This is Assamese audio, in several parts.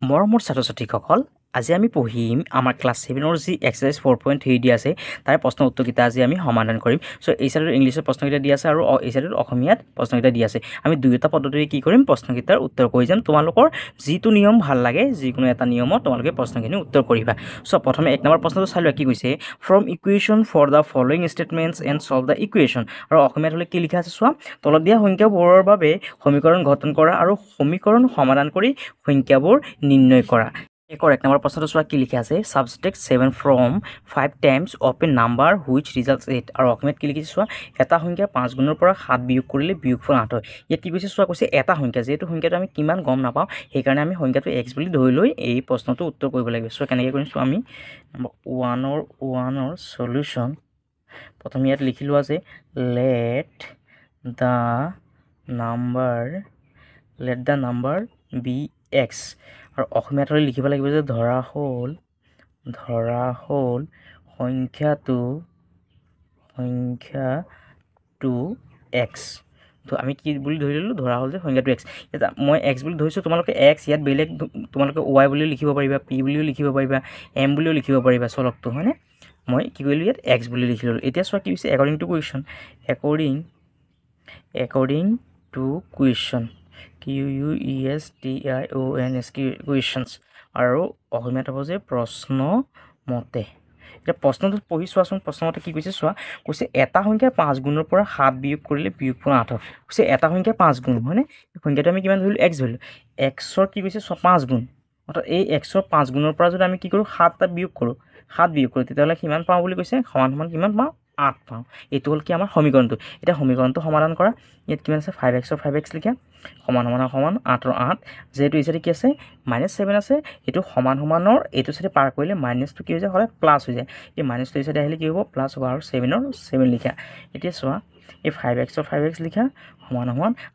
মৰমৰ ছাত্ৰ ছাত্ৰীসকল, আজি আমি পঢ়িম আমাৰ ক্লাছ 7ৰ যি এক্সাৰচাইজ 4.3 দিয়া আছে তাৰে প্ৰশ্ন উত্তৰকেইটা আজি আমি সমাধান কৰিম। চ' এই চাইডত ইংলিছত প্ৰশ্নকেইটা দিয়া আছে আৰু এই চাইডত অসমীয়াত প্ৰশ্নকেইটা দিয়া আছে। আমি দুয়োটা পদ্ধতিৰে কি কৰিম, প্ৰশ্নকেইটাৰ উত্তৰ কৰি যাম। তোমালোকৰ যিটো নিয়ম ভাল লাগে, যিকোনো এটা নিয়মত তোমালোকে প্ৰশ্নখিনি উত্তৰ কৰিবা। চ' প্ৰথমে 1 নম্বৰ প্ৰশ্নটো চাই লোৱা কি কৈছে, from equation for the following statements and solve the equation. আৰু অসমীয়াত হ'লে কি লিখা আছে চোৱা, তলত দিয়া সংখ্যাবোৰৰ বাবে সমীকৰণ গঠন কৰা আৰু সমীকৰণ সমাধান কৰি সংখ্যাবোৰ নিৰ্ণয় কৰা। 1 নম্বৰ প্ৰশ্নটো চোৱা কি লিখা আছে, ছাবষ্ট্ৰেক্ট 7 from 5 times of A number which results 8। আৰু অসমীয়াত কি লিখিছে চোৱা, এটা সংখ্যা 5 গুণৰ পৰা 7 বিয়োগ কৰিলে বিয়োগফল 8 হয়। ইয়াত কি কৈছে চোৱা, কৈছে এটা সংখ্যা, যিহেতু সংখ্যাটো আমি কিমান গম নাপাওঁ, সেইকাৰণে আমি সংখ্যাটো x বুলি ধৰি লৈ এই প্ৰশ্নটো উত্তৰ কৰিব লাগিব। চ' কেনেকৈ কৰিম চোৱা, আমি নম্বৰ 1ৰ চলিউশ্যন প্ৰথমে ইয়াত লিখি লোৱা যে let the number be x. আৰু অসমীয়াত হ'লে লিখিব লাগিব যে ধৰা হ'ল সংখ্যাটো এক্স। তো আমি কি বুলি ধৰি ল'লোঁ, ধৰা হ'ল যে সংখ্যাটো এক্স। এতিয়া মই এক্স বুলি ধৰিছোঁ, তোমালোকে এক্স ইয়াত বেলেগ তোমালোকে ৱাই বুলিও লিখিব পাৰিবা, পি বুলিও লিখিব পাৰিবা, এম বুলিও লিখিব পাৰিবা চলকটো, হয়নে? মই কি কৰিলোঁ, ইয়াত এক্স বুলি লিখি ল'লোঁ। এতিয়া চোৱা কি হৈছে, একৰ্ডিং টু কুৱেশ্যন কুৱেশ্যনছ, আৰু অসমীয়াত হ'ব যে প্ৰশ্ন মতে। এতিয়া প্ৰশ্নটো পঢ়ি চোৱাচোন, প্ৰশ্নমতে কি কৈছে চোৱা, কৈছে এটা সংখ্যা 5 গুণৰ পৰা 7 বিয়োগ কৰিলে বিয়োগফল 8 হয়। কৈছে এটা সংখ্যা 5 গুণ, হয়নে? সংখ্যাটো আমি কিমান ধৰিলোঁ, এক্স ধৰিলোঁ। এক্সৰ কি কৈছে চোৱা 5 গুণ, অৰ্থাৎ এই এক্সৰ 5 গুণৰ পৰা যদি আমি কি কৰোঁ, 7 বিয়োগ কৰোঁ, তেতিয়াহ'লে কিমান পাওঁ বুলি কৈছে, সমান কিমান পাওঁ, 8 পাওঁ। এইটো হ'ল কি আমাৰ সমীকৰণটো। এতিয়া সমীকৰণটো সমাধান কৰা। ইয়াত কিমান আছে, 5x ৰ 5x লিখা, সমান 8 ৰ 8, যিহেতু এই চাইডে কি আছে -7 আছে, এইটো সমানৰ এইটো চাইডে পাৰ কৰিলে মাইনাছটো কি হৈ যায়, সদায় প্লাছ হৈ যায়। এই মাইনাছটো এই চাইডে আহিলে কি হ'ব, প্লাছ হ'ব, আৰু 7ৰ 7 লিখা। এতিয়া চোৱা, এই 5x ৰ 5x লিখা, সমান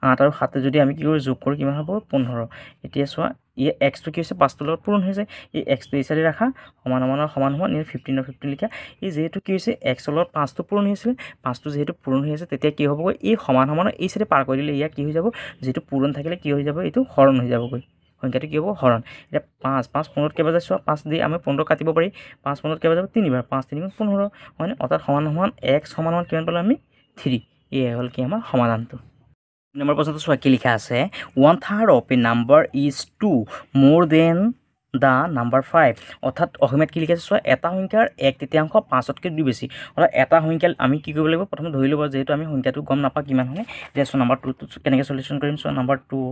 8 আৰু 7 যদি আমি কি কৰোঁ, যোগ কৰোঁ, কিমান হ'ব, 15। এতিয়া চোৱা, এই এক্সটো কি হৈছে 5টোৰ লগত পূৰণ হৈ যায়, এই এক্সটো এই চাইডে ৰাখা, সমান ইয়াত 15ৰ 15 লিখা। এই যিহেতু কি হৈছে, এক্সৰ লগত 5টো পূৰণ হৈছিলে, 5টো যিহেতু পূৰণ হৈ আছে, তেতিয়া কি হ'বগৈ, এই সমানৰ এই চাইডে পাৰ কৰি দিলে ইয়াত কি হৈ যাব, যিহেতু পূৰণ থাকিলে কি হৈ যাব, এইটো হৰণ হৈ যাবগৈ। সংখ্যাটো কি হ'ব, হৰণ। এতিয়া 5 15ত কেইবাৰ যায় চোৱা, 5 দি আমি 15 কাটিব পাৰি, 5 15ত কেইবাৰ যাব, 3বাৰ, 5 3 15, হয়নে? অৰ্থাৎ সমান x সমান কিমান পালোঁ আমি, 3। এয়াই হ'ল কি আমাৰ সমাধানটো। নম্বৰ প্ৰশ্নটো চোৱা কি লিখা আছে, 1/3 অফ এ নাম্বাৰ ইজ 2 মোৰ দেন দ্য নাম্বাৰ 5। অৰ্থাৎ অসমীয়াত কি লিখা আছে চোৱা, এটা সংখ্যাৰ 1/3 5তকৈ 2 বেছি। অৰ্থাৎ এটা সংখ্যা আমি কি কৰিব লাগিব, প্ৰথমে ধৰি ল'ব, যিহেতু আমি সংখ্যাটো গম নাপাওঁ কিমান হয়। এতিয়া চোৱা, নম্বৰ 2টো কেনেকৈ চলিউশ্যন কৰিম চোৱা, নম্বৰ 2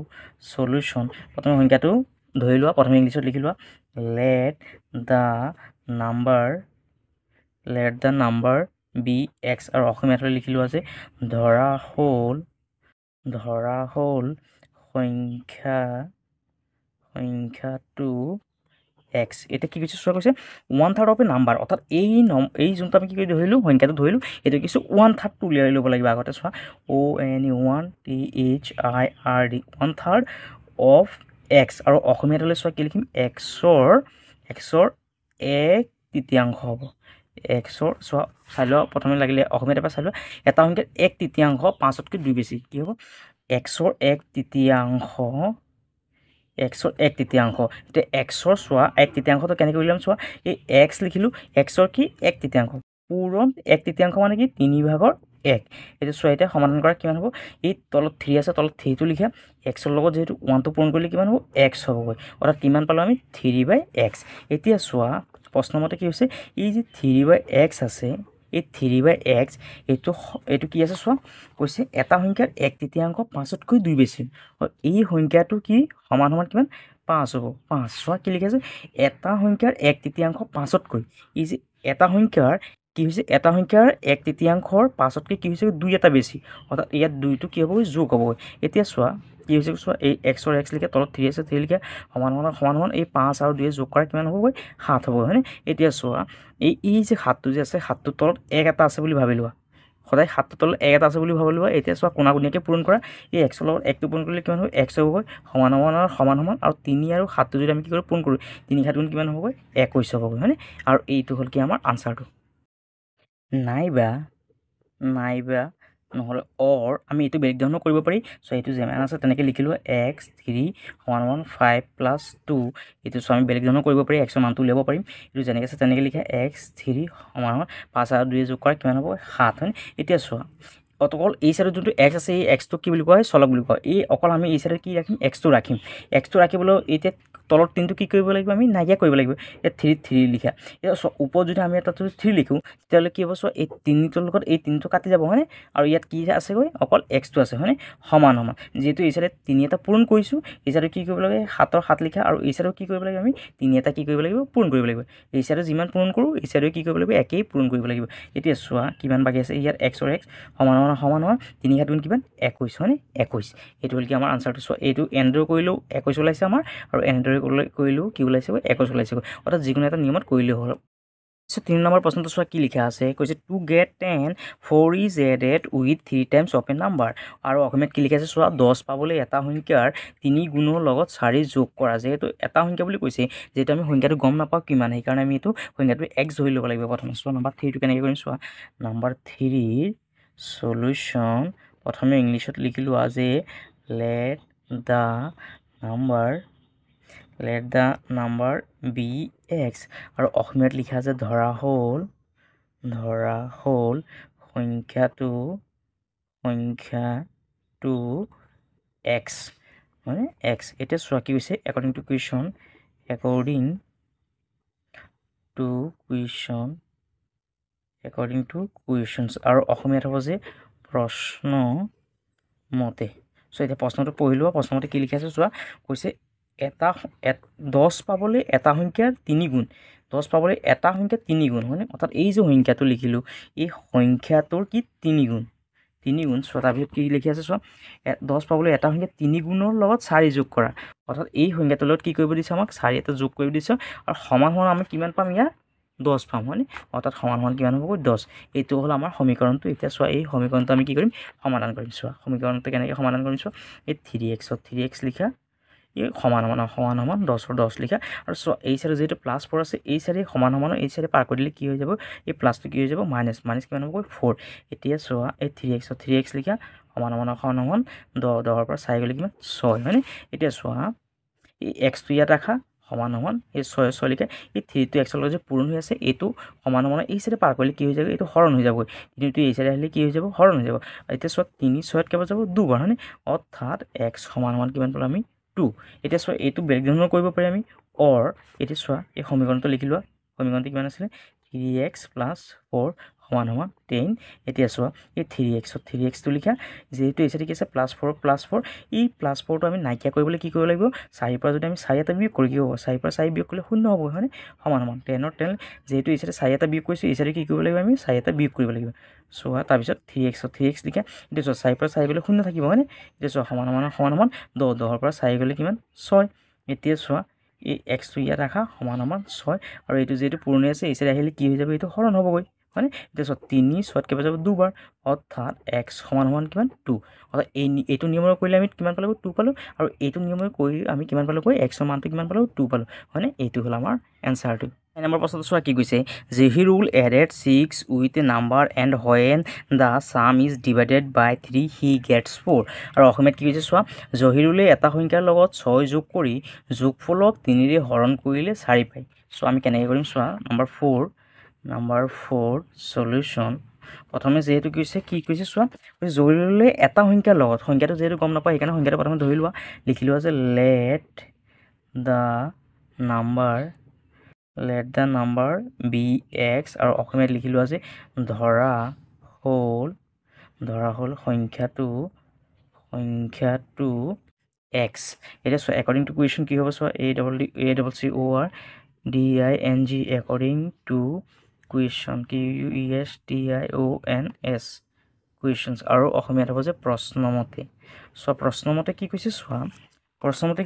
চলিউশ্যন, প্ৰথমে সংখ্যাটো ধৰি লোৱা, প্ৰথমে ইংলিছত লিখি লোৱা, let the number be x. আৰু অসমীয়াত হ'লে লিখি লোৱা যে ধৰা হ'ল সংখ্যাটো এক্স। এতিয়া কি কৈছে চোৱা, কৈছে 1/3 অফ এ নাম্বাৰ, অৰ্থাৎ এই যোনটো আমি কি কৰি ধৰিলোঁ, সংখ্যাটো ধৰিলোঁ, এইটো কিছু 1/3 উলিয়াই ল'ব লাগিব আগতে। চোৱা, ONE 1/3 অফ এক্স। আৰু অসমীয়াত হ'লে চোৱা কি লিখিম, এক্সৰ 1/3 হ'ব। এক্সৰ চোৱা, চাই লোৱা, প্ৰথমে লাগিলে অসমীয়াত এবাৰ চাই লোৱা, এটা সংখ্যাৰ 1/3 5তকৈ 2 বেছি, কি হ'ব, এক্সৰ 1/3। এতিয়া এক্সৰ চোৱা 1/3টো কেনেকৈ উলিয়াম চোৱা, এই এক্স লিখিলোঁ, এক্সৰ কি 1/3 পূৰণ 1/3 মানে কি 3/1। এতিয়া চোৱা, এতিয়া সমাধান কৰা কিমান হ'ব, এই তলত 3 আছে, তলত 3টো লিখা, এক্সৰ লগত যিহেতু 1টো পূৰণ কৰিলে কিমান হ'ব, এক্স হ'বগৈ। অৰ্থাৎ কিমান পালোঁ আমি, 3/x। এতিয়া চোৱা, প্ৰশ্নমতে কি হৈছে, এই যে 3/x আছে, এই 3/x এইটো কি আছে চোৱা, কৈছে এটা সংখ্যাৰ 1/3 5তকৈ 2 বেছি। এই সংখ্যাটো কি সমান কিমান, 5 হ'ব, 5। চোৱা কি লিখা আছে, এটা সংখ্যাৰ 1/3 5তকৈ, এই যে এটা সংখ্যাৰ কি হৈছে, এটা সংখ্যাৰ 1/3 5তকৈ কি হৈছে, 2 এটা বেছি, অৰ্থাৎ ইয়াত 2টো কি হ'বগৈ, যোগ হ'বগৈ। এতিয়া চোৱা কি হৈছে চোৱা, এই এক্সৰ এক্স লিখা, তলত 3 আছে, 3 লিখা, সমান এই 5 আৰু 2 যোগ কৰা কিমান হ'বগৈ, 7 হ'বগৈ, হয়নে? এতিয়া চোৱা, এই যে 7টো যে আছে, 7টোৰ তলত 1 এটা আছে বুলি ভাবি লোৱা, সদায় 7টোৰ তলত 1 এটা আছে বুলি ভাবি লোৱা। এতিয়া চোৱা, কোণাগুণীয়াকৈ পূৰণ কৰা, এই এক্সৰ লগত 1টো পূৰণ কৰিলে কিমান হ'ব, এক্স হ'বগৈ, সমান আৰু 3 আৰু 7টো যদি আমি কি কৰোঁ, পূৰণ কৰোঁ, 3 7 গুণ কিমান হ'বগৈ, 21 হ'বগৈ, হয়নে? আৰু এইটো হ'ল কি আমাৰ আনচাৰটো। নাইবা নহ'লে অৰ আমি এইটো বেলেগ ধৰণৰ কৰিব পাৰি চ' এইটো যেনে আছে তেনেকৈ লিখিলোঁ x3 = 5 + 2 এইটো চ' আমি বেলেগ ধৰণৰ কৰিব পাৰি এক্সৰ মানটো উলিয়াব পাৰিম এইটো যেনেকৈ আছে তেনেকৈ লিখা x3 = 5 আৰু 2 যোগ কৰা কিমান হ'ব 7 হয় এতিয়া চোৱা অকল এই চাইডত যোনটো এক্স আছে এই এক্সটো কি বুলি কোৱা হয় চলক বুলি কোৱা এই অকল আমি এই চাইডত কি ৰাখিম এক্সটো ৰাখিবলৈ এতিয়া তলত 3টো কি কৰিব লাগিব আমি নাইকিয়া কৰিব লাগিব ইয়াত 3 লিখা এতিয়া ওপৰত যদি আমি এটা 3 লিখোঁ তেতিয়াহ'লে কি হ'ব চোৱা এই 3টোৰ লগত এই 3টো কাটি যাব হয়নে আৰু ইয়াত কি আছেগৈ অকল এক্সটো আছে হয়নে সমান যিহেতু এই চাইডে 3 এটা পূৰণ কৰিছোঁ এই চাইডে কি কৰিব লাগে 7ৰ 7 লিখা আৰু এই চাইডেও কি কৰিব লাগিব আমি 3 এটা কি কৰিব লাগিব পূৰণ কৰিব লাগিব এই চাইডে যিমান পূৰণ কৰোঁ এই চাইডে কি কৰিব লাগিব একেই পূৰণ কৰিব লাগিব এতিয়া চোৱা কিমান বাকী আছে ইয়াত এক্সৰ এক্স সমান 3 × 2 কিমান 21 হয়নে 21 এইটো হ'ল কি আমাৰ আনচাৰটো চোৱা এইটো এনেদৰে কৰিলেও 21 ওলাইছে আমাৰ আৰু এনেদৰে কৰিলেও কি ওলাইছে 21 ওলাইছে অৰ্থাৎ যিকোনো এটা নিয়মত কৰিলেও হ'ল 3 নম্বৰ প্ৰশ্নটো চোৱা কি লিখা আছে কৈছে to get 10 4 is added with 3 times of a number আৰু অসমীয়াত কি লিখা আছে চোৱা 10 পাবলৈ এটা সংখ্যাৰ 3 গুণৰ লগত 4 যোগ কৰা যেহেতু এটা সংখ্যা বুলি কৈছে যেহেতু আমি সংখ্যাটো গম নাপাওঁ কিমান সেইকাৰণে আমি এইটো সংখ্যাটো x ধৰি ল'ব লাগিব প্ৰথমে চোৱা নম্বৰ 3টো কেনেকৈ কৰিম চোৱা নম্বৰ 3ৰ সলিউশ্যন প্ৰথমে ইংলিছত লিখিলোঁ আজি let the number be x আৰু অসমীয়াত লিখা আছে ধৰা হ'ল সংখ্যাটো x মানে x এতিয়া চোৱা কি হৈছে according to question আৰু অসমীয়াত হ'ব যে প্ৰশ্ন মতে চ' এতিয়া প্ৰশ্নটো পঢ়ি লোৱা প্ৰশ্নমতে কি লিখি আছে চোৱা কৈছে 10 পাবলৈ এটা সংখ্যাৰ 3 গুণ 10 পাবলৈ এটা সংখ্যাৰ 3 গুণ হয়নে অৰ্থাৎ এই যে সংখ্যাটো লিখিলোঁ এই সংখ্যাটোৰ কি 3 গুণ চোৱা তাৰপিছত কি লিখি আছে চোৱা 10 পাবলৈ এটা সংখ্যা 3 গুণৰ লগত 4 যোগ কৰা অৰ্থাৎ এই সংখ্যাটোৰ লগত কি কৰিব দিছে আমাক 4 এটা যোগ কৰিব দিছে আৰু সমান আমি কিমান পাম ইয়াৰ 10 পাম হয়নে অৰ্থাৎ সমান কিমান হ'ব 10 এইটো হ'ল আমাৰ সমীকৰণটো এতিয়া চোৱা এই সমীকৰণটো আমি কি কৰিম সমাধান কৰিম চোৱা সমীকৰণটো কেনেকৈ সমাধান কৰিম চোৱা এই 3x লিখা এই সমান 10ৰ 10 লিখা আৰু চোৱা এই চাইডে যিহেতু +4 আছে এই চাইডে সমান এই চাইডে পাৰ কৰি দিলে কি হৈ যাব এই প্লাছটো কি হৈ যাব মাইনাছ কিমান হ'ব 4 এতিয়া চোৱা এই 3x লিখা সমান 10ৰ পৰা 4 গ'লে কিমান 6 হয়নে এতিয়া চোৱা এই এক্সটো ইয়াত ৰাখা সমান এই 6 লিখা এই 3টো এক্সৰ লগত যে পূৰণ হৈ আছে এইটো সমান এই চাইডে পাৰ কৰিলে কি হৈ যাব এইটো হৰণ হৈ যাবগৈ কিন্তু এই চাইডে আহিলে কি হৈ যাব হৰণ হৈ যাব এতিয়া চোৱা 3 6ত কেইবাৰ যাব দুবাৰ হয়নে অৰ্থাৎ x সমান কিমান পালোঁ আমি 2 এতিয়া চোৱা এইটো বেলেগ ধৰণৰ কৰিব পাৰি আমি অৰ এতিয়া চোৱা এই সমীকৰণটো লিখি লোৱা সমীকৰণটো কিমান আছিলে 3x + 4 সমান 10 এতিয়া চোৱা এই 3xটো লিখা যেহেতু এই চাইডে কি আছে +4 এই +4টো আমি নাইকিয়া কৰিবলৈ কি কৰিব লাগিব 4ৰ পৰা যদি আমি 4 এটা বিয়োগ কৰি কি হ'ব 4ৰ পৰা 4 বিয়োগ কৰিলে 0 হ'ব হয়নে সমান 10ৰ 10 যেহেতু এই চাইডে 4 এটা বিয়োগ কৰিছোঁ এই চাইডে কি কৰিব লাগিব আমি 4 এটা বিয়োগ কৰিব লাগিব চোৱা তাৰপিছত 3x লিখা এতিয়া চোৱা 4ৰ পৰা 4 গ'লে 0 থাকিব হয়নে এতিয়া চোৱা সমান 10ৰ পৰা 4 গ'লে কিমান 6 এতিয়া চোৱা এই এক্সটো ইয়াত ৰাখা সমান 6 আৰু এইটো যিহেতু পূৰণি আছে এই চাইডে আহিলে কি হৈ যাব এইটো হৰণ হ'বগৈ হয়নে এতিয়া চোৱা 3 6ত কেইবাৰ যাব দুবাৰ অৰ্থাৎ x সমান কিমান 2 অৰ্থাৎ এইটো নিয়মৰে কৰিলে আমি কিমান পালোঁ 2 পালোঁ আৰু এইটো নিয়মৰে কৰি আমি কিমান পালোঁ xৰ মানটো কিমান পালোঁ 2 পালোঁ হয়নে এইটো হ'ল আমাৰ এনচাৰটো নম্বৰ প্ৰশ্নটো চোৱা কি কৈছে Zahirul added 6 with a number and when the sum is divided by 3 he gets 4 আৰু অসমীয়াত কি কৈছে চোৱা জহিৰুলে এটা সংখ্যাৰ লগত 6 যোগ কৰি যোগফলক 3ৰে হৰণ কৰিলে 4 পায় চ' আমি কেনেকৈ কৰিম চোৱা নম্বৰ 4 সলিউশ্যন প্ৰথমে যেহেতু কি কৈছে চোৱা জহিৰুলে এটা সংখ্যাৰ লগত সংখ্যাটো যেহেতু গম নাপায় সেইকাৰণে সংখ্যাটো প্ৰথমে ধৰি লোৱা লিখি লোৱা যে let the number be x আৰু অসমীয়াত লিখি লোৱা যে ধৰা হ'ল সংখ্যাটো x এতিয়া চোৱা according to question কি হ'ব চোৱা ACCORDING according to question QUESTIONS questions আৰু অসমীয়াত হ'ব যে প্ৰশ্নমতে চোৱা প্ৰশ্নমতে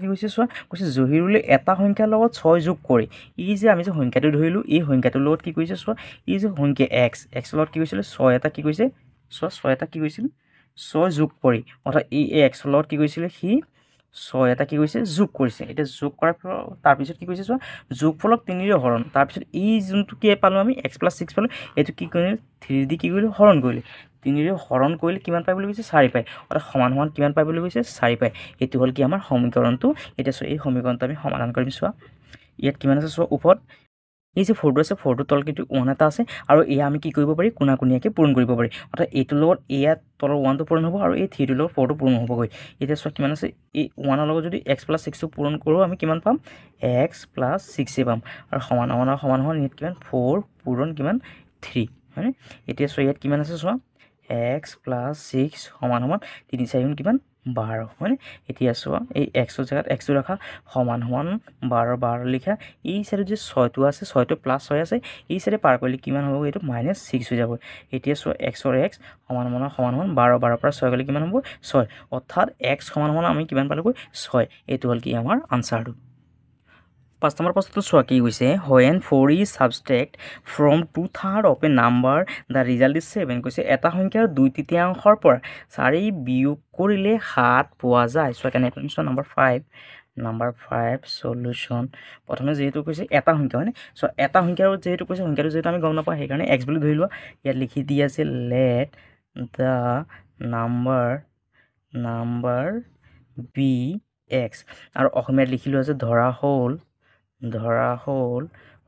কি কৈছে চোৱা কৈছে জহিৰুলে এটা সংখ্যাৰ লগত 6 যোগ কৰি ই যে আমি যে সংখ্যাটো ধৰিলোঁ এই সংখ্যাটোৰ লগত কি কৰিছে চোৱা ই যে সংখ্যা x লগত কি কৰিছিলে 6 এটা কি কৰিছে চোৱা 6 এটা কি কৰিছিল 6 যোগ কৰি অৰ্থাৎ এই x লগত কি কৰিছিলে সি 6 এটা কি কৰিছে যোগ কৰিছে এটা যোগ কৰাৰ তাৰ পিছত কি কৰিছে চোৱা যোগফলক 3 ৰে হৰণ তাৰ পিছত এই যোনটো কি পালো আমি x + 6 পালো এটো কি কৰিলে 3 দি কি কৰিলে হৰণ কৰিলে 3 ৰে হৰণ কৰিলে কিমান পাই বুলি কৈছে 4 পাই অৰ্থাৎ সমান সমান কিমান পাই বুলি কৈছে 4 পাই এটো হল কি আমাৰ সমীকৰণটো এটা চোৱা এই সমীকৰণটো আমি সমাধান কৰিম চোৱা ইয়াত কিমান আছে চোৱা ওপৰত এই যে 4 আছে 4 তল কিন্তু 1 এটা আছে আৰু এ আমি কি কৰিব পাৰি কোণাকুণীয়াকে পূৰণ কৰিব পাৰি অৰ্থাৎ এইটোৰ লগত এয়া তলৰ 1 টো পূৰণ হ'ব আৰু এই 3 টোৰ লগত 4 টো পূৰণ হ'বগৈ এতিয়া চোৱা কিমান আছে এই 1 ৰ লগত যদি x + 6 টো পূৰণ কৰো আমি কিমান পাম x + 6 এ পাম আৰু সমান সমান ইয়াত কিমান 4 পূৰণ কিমান 3 হয়নে এতিয়া চোৱা ইয়াত কিমান আছে চোৱা x + 6 সমান 3 4 গুণ কিমান 12 হয়নে এতিয়া চোৱা এই x ৰ জায়গাত x টো ৰাখা সমান 12 12 লিখা এই সাইডে যে 6 টো আছে 6 টো প্লাস 6 আছে এই সাইডে পাৰ কৰিলে কিমান হ'ব এইটো -6 হৈ যাব এতিয়া চোৱা x ৰ x সমান 12 12 পৰা 6 গলে কিমান হ'ব 6 অৰ্থাৎ x সমান আমি কিমান পালো 6 এইটো হল কি আমাৰ আনসাৰটো 5 নম্বৰ প্ৰশ্নটো চোৱা কি হৈছে when 4 is subtract from 2/3 of a number the result is 7 কৈছে এটা সংখ্যাৰ 2/3 পৰা 4 বিয়োগ কৰিলে 7 পোৱা যায় চোৱা কেনে কৰিম নাম্বাৰ 5 সলিউশন প্ৰথমে যেহেতু কৈছে এটা সংখ্যা হয়নে সো এটা সংখ্যাৰ যেহেতু কৈছে সংখ্যাটো যেহেতু আমি গম নাপাওঁ সেই কাৰণে x বুলি ধৰি লোৱা ইয়াত লিখি দি আছে let the number be x আৰু অসমীয়াত লিখিলো আছে ধৰা হ'ল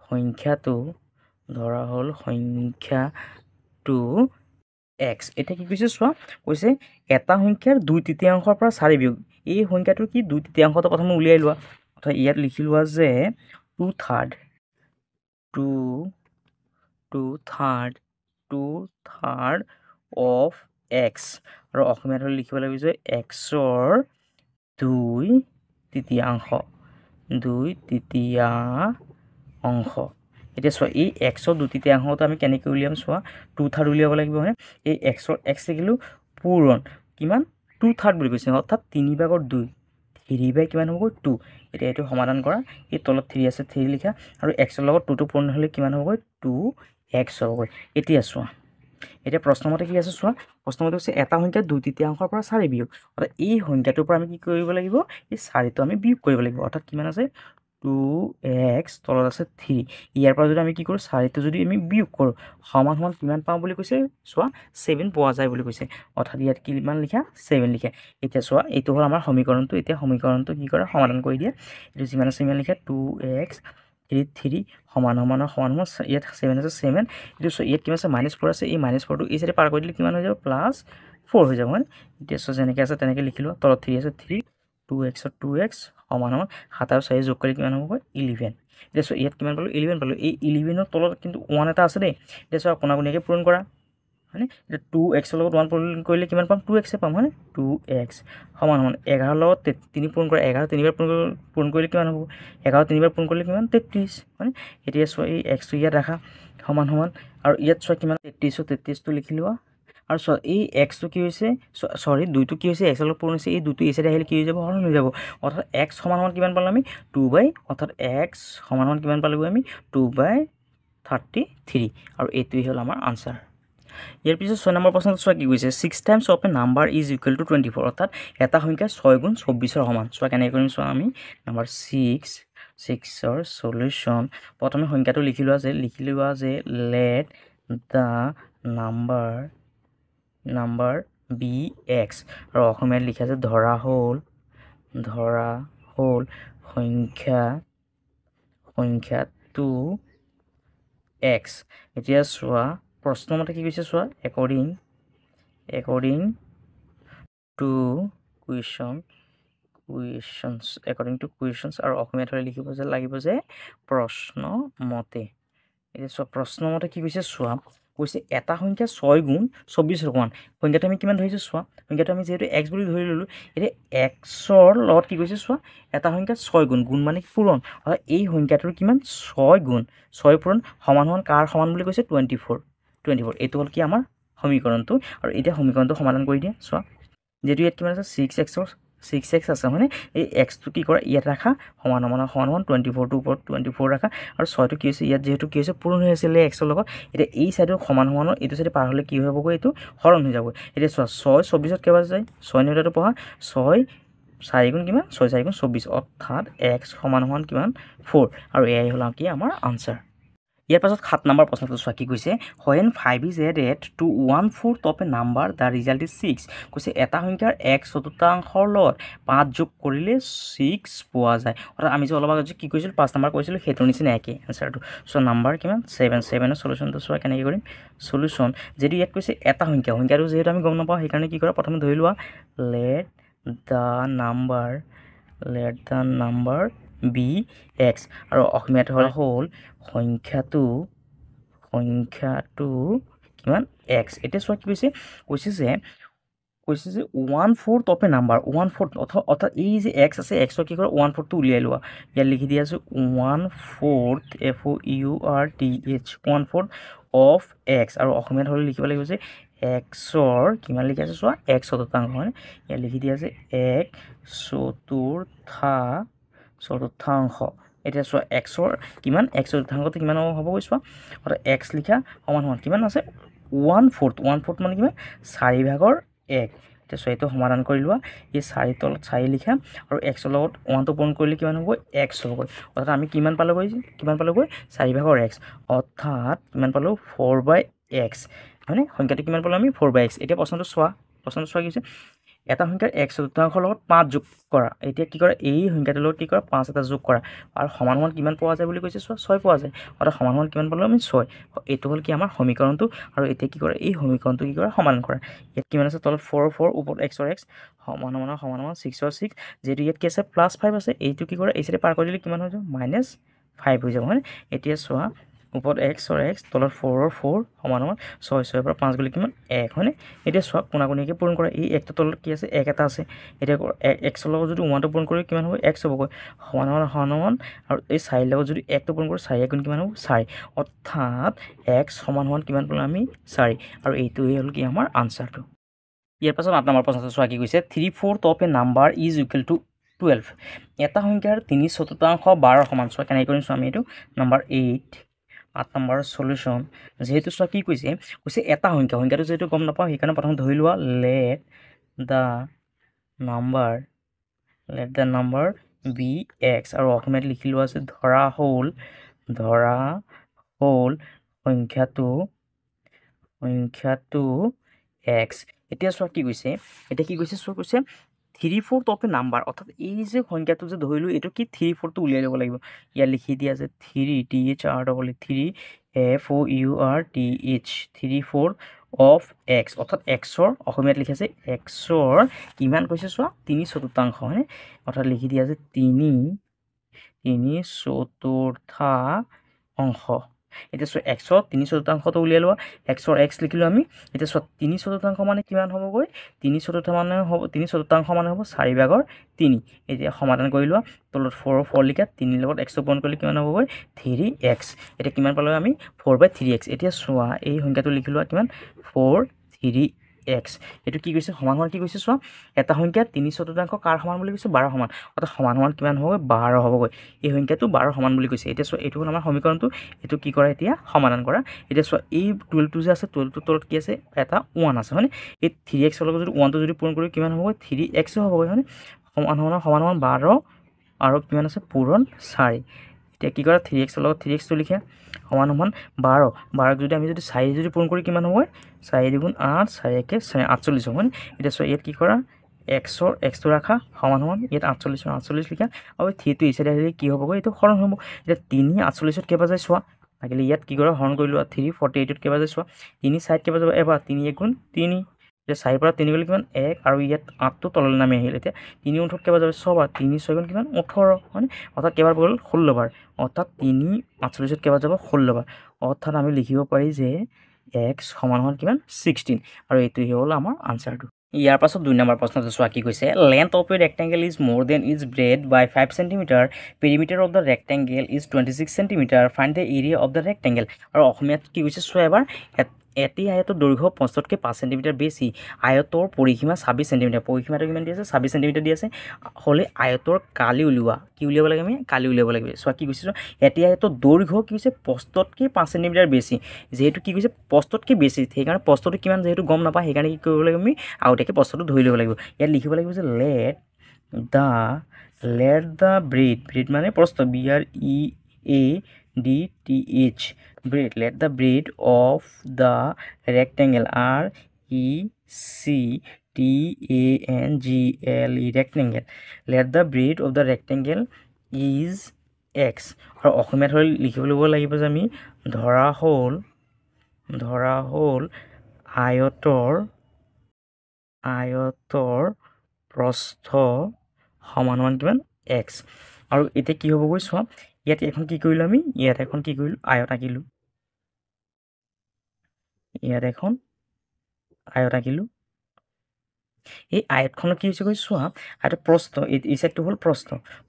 সংখ্যাটো x এটা কি কৈছে চোৱা কৈছে এটা সংখ্যাৰ 2/3 পৰা 4 বিয়োগ এই সংখ্যাটোৰ কি 2/3 তো প্ৰথমে উলিয়াই লোৱা অথবা ইয়াত লিখি লোৱা যে 2/3 of x আৰু অসমীয়াত হলে লিখিব লাগিব যে x ৰ 2/3 এতিয়া চোৱা এই x ৰ 2/3 আমি কেনেকৈ উলিয়াম চোৱা 2/3 উলিয়াব লাগিব হয় এই x ৰ x লিখিলো পূৰণ কিমান 2/3 বুলি কৈছে অৰ্থাৎ 3/2 3 বাই কিমান হ'ব 2 এতিয়া এটো সমাধান কৰা এই তলত 3 আছে 3 লিখা আৰু x ৰ লগত 2 টো পূৰণ হলে কিমান হ'ব 2x হ'ব এতিয়া চোৱা এতিয়া প্ৰশ্নমতে কি আছে চোৱা প্ৰশ্নমতে হৈছে এটা সংখ্যা 2/3 পৰা 4 বিয়োগ অৰ্থাৎ এই সংখ্যাটোৰ পৰা আমি কি কৰিব লাগিব এই 4 টো আমি বিয়োগ কৰিব লাগিব অৰ্থাৎ কিমান আছে 2x তলত আছে 3 ইয়াৰ পৰা যদি আমি কি কৰো 4 টো যদি আমি বিয়োগ কৰো সমান কিমান পাম বুলি কৈছে চোৱা 7 পোৱা যায় বুলি কৈছে অৰ্থাৎ ইয়াত কিমান লিখা 7 লিখা এতিয়া চোৱা এইটো হ'ল আমাৰ সমীকৰণটো এতিয়া সমীকৰণটো কি কৰা সমাধান কৰি দিয়া এটো যিমান আছে ইমান লিখা 2x 3 সমান ইয়াত 7 আছে 7 এটো ইয়াত কিমান আছে -4 আছে এই -4 টো এই সাইডে পাৰ কৰি দিলে কিমান হৈ যাব +4 হৈ যাব হয় এতিয়া সো যেনেকৈ আছে তেনেকৈ লিখিলো তলত 3 আছে 3 2x সমান 7 আৰু 4 যোগ কৰি কিমান হ'ব 11 এতিয়া সো ইয়াত কিমান পালো 11 পালো এই 11 ৰ তলত কিন্তু 1 এটা আছে দেই এতিয়া সো কোণাকুণীয়াকে পূৰণ কৰা হয়নে এতিয়া 2x ৰ লগত 1 পূৰণ কৰিলে কিমান পাম 2x পাম হয়নে 2x সমান 11 ৰ লগত 3 পূৰণ কৰা 11 3 বাৰ পূৰণ কৰিলে কিমান হ'ব 11 3 বাৰ পূৰণ কৰিলে কিমান 33 হয়নে এতিয়া সো এই x টো ইয়াত ৰাখা সমান আৰু ইয়াত সো কিমান 33 টো লিখি লোৱা আৰু সো এই x টো কি হৈছে সৰি 2 টো কি হৈছে x ৰ লগত পূৰণ হৈছে এই 2 টো এই সাইডে আহিলে কি হৈ যাব হৰণ হৈ যাব অৰ্থাৎ x সমান কিমান পালো আমি 2 অৰ্থাৎ x সমান কিমান পালো আমি 2/33 আৰু এইটোই হ'ল আমাৰ আনসাৰ ইয়াৰ পিছত 6 নম্বৰ প্ৰশ্নটো চোৱা কি কৈছে 6 times of A number is equal to 24 অৰ্থাৎ এটা সংখ্যা 6 গুণ 24 ৰ সমান চোৱা কেনে কৰিম চোৱা আমি নাম্বাৰ 6 ৰ সলিউশন প্ৰথমে সংখ্যাটো লিখি লোৱা যে let the number be x আৰু অসমীয়াত লিখা আছে ধৰা হ'ল সংখ্যাটো x এতিয়া চোৱা প্ৰশ্নমতে কি কৈছে চোৱা according to questions আৰু অসমীয়াত হলে লিখিব যে লাগিব যে প্ৰশ্নমতে এতিয়া চোৱা প্ৰশ্নমতে কি কৈছে চোৱা কৈছে এটা সংখ্যা 6 গুণ 24 ৰ সমান সংখ্যাটো আমি কিমান ধৰিছো চোৱা সংখ্যাটো আমি যেহেতু x বুলি ধৰি ললো এতিয়া x ৰ লগত কি কৈছে চোৱা এটা সংখ্যা 6 গুণ মানে পূৰণ অৰ্থাৎ এই সংখ্যাটোৰ কিমান 6 গুণ 6 পূৰণ সমান কাৰ সমান বুলি কৈছে 24 এইটো হ'ল কি আমাৰ সমীকৰণটো আৰু এতিয়া সমীকৰণটো সমাধান কৰি দিয়া চোৱা যেহেতু ইয়াত কিমান আছে 6x আছে মানে এই x টো কি কৰা ইয়াত ৰাখা সমান 24 টো ওপৰত 24 ৰাখা আৰু 6 টো কি হৈছে ইয়াত যেহেতু কি হৈছে পূৰণ হৈ আছিল x ৰ লগত এতিয়া এই সাইডৰ সমান এইটো সাইডে পাৰ হলে কি হ'ব এইটো হৰণ হৈ যাব এতিয়া চোৱা 6 24 ত কেইবাৰ যায় 6 নিউটাটো পঢ়া 6 4 গুণ কিমান 6 4 গুণ 24 অৰ্থাৎ x সমান সমান কিমান 4 আৰু এয়াই হ'ল কি আমাৰ আনসাৰ ইয়াৰ পাছত 7 নম্বৰ প্ৰশ্নটো চোৱা কি কৈছে when 5 is added to 1/4 of a number the result is 6 কৈছে এটা সংখ্যাৰ 1/4 লগত 5 যোগ কৰিলে 6 পোৱা যায় অৰ্থাৎ আমি যে অলপ আগত কি কৈছিল 5 নম্বৰ কৈছিল হেতৰ নিচিনা একে আনসাৰটো সো নম্বৰ কিমান 7 7 এৰ সলিউশনটো চোৱা কেনেকৈ কৰিম সলিউশন যদি ইয়াত কৈছে এটা সংখ্যাটো যেহেতু আমি গম নাপাওঁ সেইকাৰণে কি কৰা প্ৰথমে ধৰি লোৱা let the number be x আৰু অসমীয়াত হ'ল সংখ্যাটো কিমান x এটা চোৱা কি কৈছে যে 1/4 of a number 1/4 অর্থাৎ এই যে x আছে x কি কৰে 1/4 টো উলিয়াই লোৱা ইয়াত লিখি দিয়া আছে 1/4 FOURTH 1/4 of x আৰু অসমীয়াত হলে লিখিব লাগিব যে x ৰ কিমান লিখি আছে চোৱা x শতাংশ হয় ইয়াত লিখি দিয়া আছে 1/4 এটা চোৱা x ৰ কিমান x শতাংশটো কিমান হ'ব কৈছোৱা অৰ্থাৎ x লিখা সমান কিমান আছে 1/4 মানে কিমান 4/1 এটা চোৱা এইটো সমাধান কৰি লোৱা এই 4 তলত 4 লিখা আৰু x ৰ লগত 1 টো পূৰণ কৰিলে কিমান হ'ব x হ'ব অৰ্থাৎ আমি কিমান পালোগৈ 4/x অৰ্থাৎ কিমান পালো 4/x মানে সংখ্যাটো কিমান পালো আমি 4/x এতিয়া প্ৰশ্নটো চোৱা কি হৈছে এটা সংখ্যাৰ 1/4 লগত 5 যোগ কৰা এতিয়া কি কৰে এই সংখ্যাটোৰ লগত কি কৰা 5 এটা যোগ কৰা আৰু সমান কিমান পোৱা যায় বুলি কৈছে চোৱা 6 পোৱা যায় অৰ্থাৎ সমান কিমান পালো আমি 6 এইটো হ'ল কি আমাৰ সমীকৰণটো আৰু এতিয়া কি কৰে এই সমীকৰণটো কি কৰে সমাধান কৰা ইয়াত কিমান আছে তলত 4 4 ওপৰত x ৰ x সমান 6 ৰ 6 যেটো ইয়াত কি আছে +5 আছে এইটো কি কৰে এই সাইডে পাৰ কৰি দিলে কিমান হৈ যাব -5 হৈ যাব হয় এতিয়া চোৱা ওপৰত x ৰ x তলত 4 ৰ 4 সমান 6 6 পৰা 5 গলে কিমান 1 হয়নে এতিয়া চোৱা কোনাকুনিকে পূৰণ কৰা এই 1 টো তলত কি আছে 1 এটা আছে এতিয়া x ৰ লগত যদি 1 টো পূৰণ কৰি কিমান হ'ব x হ'বগৈ সমান আৰু এই 4 লগত যদি 1 টো পূৰণ কৰি 4 গুণ কিমান হ'ব 4 অৰ্থাৎ x সমান কিমান পালো আমি 4 আৰু এইটোই হ'ল কি আমাৰ আনসাৰটো ইয়াৰ পাছত 8 নম্বৰ প্ৰশ্নটো চোৱা কি কৈছে 3/4 of a number is equal to 12 এটা সংখ্যাৰ 3/4 12 সমান চোৱা কেনেকৈ কৰিম আমি এইটো নম্বৰ 8 নম্বৰ সলিউশন যেহেতু চোৱা কি কৈছে এটা সংখ্যাটো যেহেতু গম নাপাওঁ সেইকাৰণে প্ৰথম ধৰি লোৱা let the number be x আৰু অসমীয়াত লিখি লোৱা আছে ধৰা হ'ল সংখ্যাটো x এতিয়া চোৱা কি কৈছে চোৱা কৈছে 3/4 of a number অৰ্থাৎ এই যে সংখ্যাটো যে ধৰিলো এটো কি 3/4 টো উলিয়াই ল'ব লাগিব ইয়া লিখি দিয়া আছে 3/4 of x অৰ্থাৎ x ৰ অসমীয়াত লিখি আছে x ৰ কিমান কৈছে চোৱা 3/4 হয় অৰ্থাৎ লিখি দিয়া আছে 3/4 এটা চোৱা x ৰ 3/4 টো উলিয়াই লোৱা x ৰ x লিখিলো আমি এটা চোৱা 3/4 মানে কিমান হ'বগৈ 3/4 মানে হ'ব 3/4 মানে হ'ব 4/3 এতিয়া সমাধান কৰি লোৱা তলত 4 4 লিখা 3 লগত x পূৰণ কৰিলে কিমান হ'বগৈ 3x এটা কিমান পালো আমি 4/3x এতিয়া চোৱা এই সংখ্যাটো লিখি লোৱা কিমান 4/3x এটো কি কৈছে সমান কি কৈছে চোৱা এটা সংখ্যা 3/4 কাৰ সমান বুলি কৈছে 12 সমান অৰ্থাৎ সমান কিমান হ'বগৈ 12 হ'বগৈ এই সংখ্যাটো 12 সমান বুলি কৈছে এতিয়া চোৱা এইটো হ'ল আমাৰ সমীকৰণটো এটো কি কৰা এতিয়া সমাধান কৰা এতিয়া চোৱা এই 12 টো যে আছে 12 টো তলত কি আছে এটা 1 আছে মানে এই 3x ৰ লগত যদি 1 টো যদি পূৰণ কৰি কিমান হ'বগৈ 3x হ'বগৈ মানে সমান 12 আৰু কিমান আছে পূৰণ 4 এতিয়া কি কৰা 3x ৰ লগত 3x টো লিখা সমান 12 যদি আমি যদি 4 যদি পূৰণ কৰি কিমান হ'ব 4 দুগুণ 8 4 1 48 হ'ব এতিয়া চোৱা ইয়াত কি কৰা x ৰ x টো ৰাখা সমান ইয়াত 48 লিখা আৰু 3 টো এই সাইডে আহিলে কি হ'বগৈ এইটো হৰণ হ'ব এতিয়া 3 48 ত কেবা যায় চোৱা লাগিলে ইয়াত কি কৰা হৰণ কৰি লোৱা 3 48 ত কেবা যায় চোৱা 3 সাইড কেবা যাব এবাৰ 3 1 গুণ 3 এতিয়া 4 পৰা 3 গ'লে কিমান 1 আৰু ইয়াত 8 টো তললৈ নামি আহিল এতিয়া 3 8 কেবা যাব 6 বাৰ 3 6 গুণ কিমান 18 মানে অৰ্থাৎ কেবাৰ গ'ল 16 বাৰ অৰ্থাৎ 3 48 ত কেবা যাব 16 বাৰ অৰ্থাৎ আমি লিখিব পাৰি যে x সমান কিমান 16 আৰু এইটোই হ'ল আমাৰ আনসাৰটো ইয়াৰ পাছত 2 নম্বৰ প্ৰশ্নটো চোৱা কি কৈছে length of a rectangle is more than its breadth by 5 cm perimeter of the rectangle is 26 cm find the area of the rectangle আৰু অসমীয়াত কি কৈছে চোৱা এবাৰ এটি আয়তৰ দৈৰ্ঘ্য 65 5 cm বেছি আয়তৰ পৰিসীমা 26 cm পৰিসীমাটো কিমান দি আছে 26 cm দি আছে হলে আয়তৰ কালি উলিওৱা কি উলিয়াব লাগে আমি কালি উলিয়াব লাগে চোৱা কি কৈছে এটি আয়তৰ দৈৰ্ঘ্য কি হৈছে 65 5 cm বেছি যেহেতু কি কৈছে 65 বেছি সেইকাৰণে প্ৰস্থটো কিমান যেহেতু গম নাপা সেইকাৰণে কি কৰিব লাগে আমি আগতীয়াকৈ প্ৰস্থটো ধৰি ল'ব লাগিব ইয়াত লিখিব লাগিব যে let the let the bread মানে প্ৰস্থ BREADTH bread let the bread of the rectangle RECTANGLE rectangle let the bread of the rectangle is X আৰু অসমীয়াত হ'লে লিখিব ল'ব লাগিব যে আমি ধৰা হ'ল আয়তৰ প্ৰস্থ সমান কিমান X আৰু এতিয়া কি হ'বগৈ চোৱা ইয়াত এখন কি কৰিলোঁ আমি ইয়াত এখন কি কৰিলোঁ আয়ত আঁকিলোঁ ইয়াত এখন আয়ত আঁকিলোঁ এই আয়তখনত কি হৈছেগৈ চোৱা আয়তৰ প্ৰস্থ এই চাইডটো হ'ল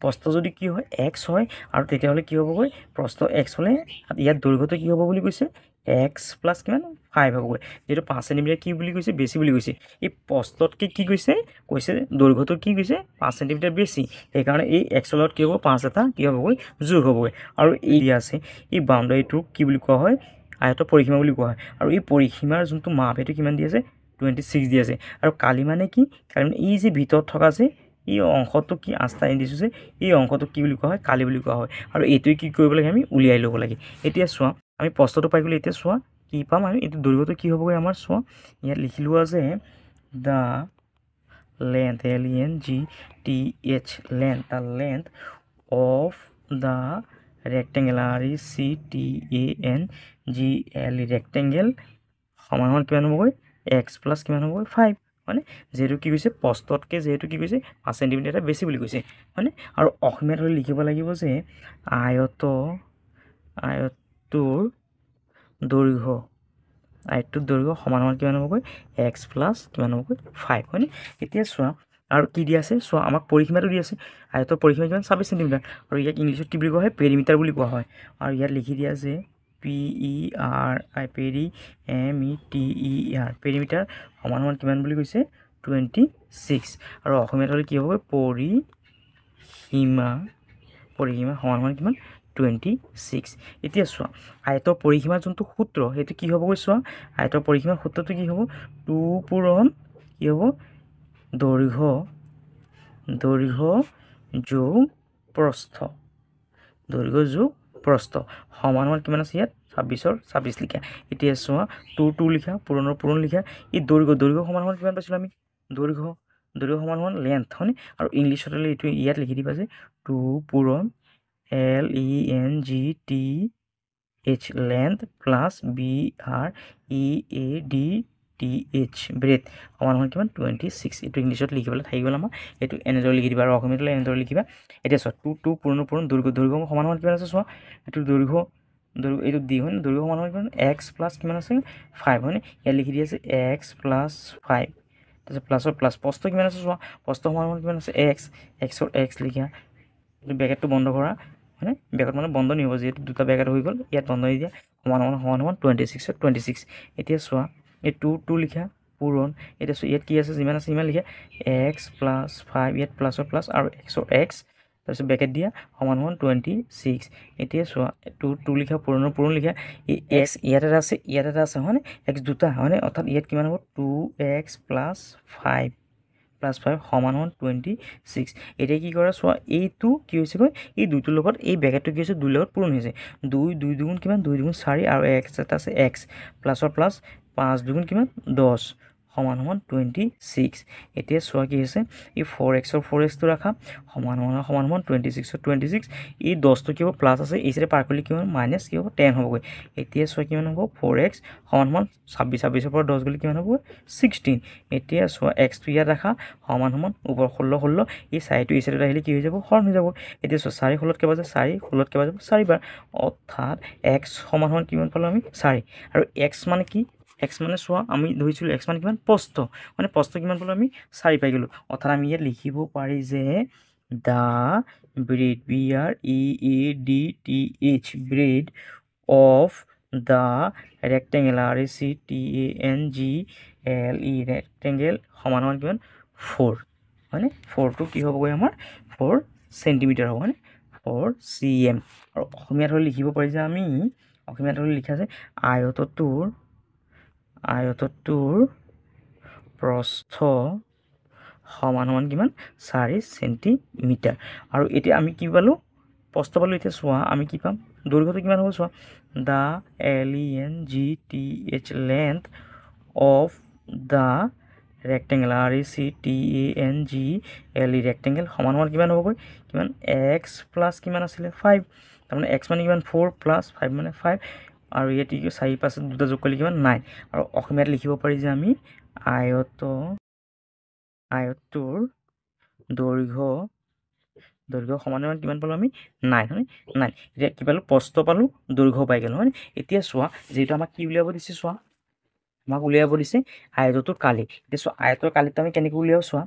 প্ৰস্থ যদি কি হয় X হয় আৰু তেতিয়াহ'লে কি হ'বগৈ প্ৰস্থ X হ'লে ইয়াত দৈৰ্ঘ্যটো কি হ'ব বুলি কৈছে X প্লাছ কিমান 5 হ'বগৈ যিহেতু 5 চেণ্টিমিটাৰ কি বুলি কৈছে বেছি বুলি কৈছে এই প্ৰস্থতকৈ কি কৈছে দৈৰ্ঘ্যটো কি কৈছে 5 চেণ্টিমিটাৰ বেছি সেইকাৰণে এই X লগত কি হ'ব 5 এটা কি হ'বগৈ যোগ হ'বগৈ আৰু এই দিয়া আছে এই বাউণ্ডাৰীটোক কি বুলি কোৱা হয় আয়তৰ পৰিসীমা বুলি কোৱা হয় আৰু এই পৰিসীমাৰ যোনটো মাপ সেইটো কিমান দি আছে 26 দি আছে আৰু কালি মানে কি কালি মানে এই যে ভিতৰত থকা যে এই অংশটো কি 8টা দিছোঁ যে এই অংশটোক কি বুলি কোৱা হয় কালি বুলি কোৱা হয় আৰু এইটোৱে কি কৰিব লাগে আমি উলিয়াই ল'ব লাগে এতিয়া চোৱা আমি প্ৰশ্নটো পাই গ'লে এতিয়া চোৱা কি পাম আমি এইটো দৈৰ্ঘ্যটো কি হ'বগৈ আমাৰ চোৱা ইয়াত লিখি লোৱা যে the length LENGTH length the length of the rectangle RECTANGLE rectangle সমান কিমান হ'বগৈ X প্লাছ কিমান হ'বগৈ 5 হয়নে যিহেতু কি কৈছে প্ৰস্থতকৈ যিহেতু কি কৈছে 5 চেণ্টিমিটাৰ এটা বেছি বুলি কৈছে হয়নে আৰু অসমীয়াত হ'লে লিখিব লাগিব যে আয়তটোৰ দৈৰ্ঘ্য সমান কিমান হ'বগৈ X প্লাছ কিমান হ'বগৈ 5 হয়নে এতিয়া চোৱা আৰু কি দি আছে চোৱা আমাক পৰিসীমাটো দি আছে আয়তৰ পৰিসীমা কিমান 26 চেণ্টিমিটাৰ আৰু ইয়াক ইংলিছত কি বুলি কোৱা হয় পেৰিমিটাৰ বুলি কোৱা হয় আৰু ইয়াত লিখি দিয়া আছে PERIMETER পেৰিমিটাৰ সমান কিমান বুলি কৈছে 26 আৰু অসমীয়াত হ'লে কি হ'ব পৰিসীমা সমান কিমান 26 এতিয়া চোৱা আয়তৰ পৰিসীমাৰ যোনটো সূত্ৰ সেইটো কি হ'বগৈ চোৱা আয়তৰ পৰিসীমাৰ সূত্ৰটো কি হ'ব 2 পূৰণ কি হ'ব দৈৰ্ঘ্য যোগ প্ৰস্থ সমান কিমান আছে ইয়াত 26 লিখা এতিয়া চোৱা 2 লিখা পূৰণ লিখা এই দৈৰ্ঘ্য সমান কিমান পাইছিলোঁ আমি দৈৰ্ঘ্য সমান লেন্থ হয়নে আৰু ইংলিছত হ'লে এইটো ইয়াত লিখি দিবা যে 2 পূৰণ LENGTH length plus BREADTH bread সমান কিমান 26 এইটো ইংলিছত লিখিবলৈ থাকি গ'ল আমাৰ এইটো এনেদৰে লিখি দিবা আৰু অসমীয়াত হ'লে এনেদৰে লিখিবা এতিয়া চোৱা 2 পূৰণ দৈৰ্ঘ্য সমান কিমান আছে চোৱা এইটো দৈৰ্ঘ্য এইটো দি হয় দৈৰ্ঘ্য সমান কিমান X প্লাছ কিমান আছে 5 হয়নে ইয়াত লিখি দি আছে X প্লাছ 5 তাৰপিছত প্লাছ প্ৰস্থ কিমান আছে চোৱা প্ৰস্থ সমান কিমান আছে Xৰ X লিখা এইটো ব্ৰেকেটটো বন্ধ কৰা হয়নে ব্ৰেকেট মানে বন্ধ নহ'ব যিহেতু দুটা ব্ৰেকেট হৈ গ'ল ইয়াত বন্ধ দি দিয়া সমান 26 এতিয়া চোৱা এই 2 লিখা পূৰণ এতিয়া চোৱা ইয়াত কি আছে যিমান আছে সিমান লিখা X প্লাছ 5 ইয়াত প্লাছৰ প্লাছ আৰু Xৰ X তাৰপিছত ব্ৰেকেট দিয়া সমান 26 এতিয়া চোৱা 2 লিখা পূৰণ লিখা এই X ইয়াত এটা আছে হয়নে X দুটা হয়নে অৰ্থাৎ ইয়াত কিমান হ'ব 2X প্লাছ 5 সমান 26 এতিয়া কি কৰা চোৱা এইটো কি হৈছেগৈ এই দুইটোৰ লগত এই ব্ৰেকেটটো কি হৈছে 2 লগত পূৰণ হৈছে 2 দুগুণ কিমান 2 দুগুণ 4 আৰু X এটা আছে X প্লাছৰ প্লাছ 5 দুগুণ কিমান 10 সমান 26 এতিয়া চোৱা কি হৈছে এই 4Xটো ৰাখা সমান 26 এই 10টো কি হ'ব প্লাছ আছে এই চাইডে পাৰ কৰিলে কি হ'ব মাইনাছ কি হ'ব 10 হ'বগৈ এতিয়া চোৱা কিমান হ'ব 4X সমান 26 পৰা 10 গ'লে কিমান হ'ব 16 এতিয়া চোৱা Xটো ইয়াত ৰাখা সমান ওপৰ 16 এই চাইটো এই চাইডত আহিলে কি হৈ যাব হৰণ হৈ যাব এতিয়া চোৱা 4 ষোল্লত কেইবাৰ যায় 4 ষোল্লত কেইবাৰ যাব 4বাৰ অৰ্থাৎ X সমান কিমান পালোঁ আমি 4 আৰু X মানে কি X মানে চোৱা আমি ধৰিছিলোঁ X মানে কিমান প্ৰস্থ মানে প্ৰস্থ কিমান পালোঁ আমি 4 পাই গ'লোঁ অৰ্থাৎ আমি ইয়াত লিখিব পাৰি যে the bread BREADTH bread of the rectangle RECTANGLE rectangle সমান কিমান 4 হয়নে 4টো কি হ'বগৈ আমাৰ 4 চেণ্টিমিটাৰ হ'ব হয়নে 4 cm আৰু অসমীয়াত হ'লে লিখিব পাৰি যে আমি অসমীয়াত হ'লে লিখা যায় আয়তটোৰ প্ৰস্থ সমান কিমান 4 সেণ্টিমিটাৰ আৰু এতিয়া আমি কি পালোঁ প্ৰস্থ পালোঁ এতিয়া চোৱা আমি কি পাম দৈৰ্ঘ্যটো কিমান হ'ব চোৱা দা LENGTH length of the rectangle RECTANGLE rectangle সমান কিমান হ'বগৈ কিমান x প্লাছ কিমান আছিলে 5 তাৰমানে x মানে কিমান 4 প্লাছ 5 মানে 5 আৰু ইয়াত কি 4 5 দুটা যোগ কৰিলে কিমান 9 আৰু অসমীয়াত লিখিব পাৰি যে আমি আয়তটোৰ দৈৰ্ঘ্য সমান কিমান পালোঁ আমি 9 হয় 9 এতিয়া কি পালোঁ প্ৰস্থ পালোঁ দৈৰ্ঘ্য পাই গ'লোঁ হয় এতিয়া চোৱা যিহেতু আমাক কি উলিয়াব দিছে চোৱা আমাক উলিয়াব দিছে আয়তটোৰ কালি এতিয়া চোৱা আয়তৰ কালিটো আমি কেনেকৈ উলিয়াব চোৱা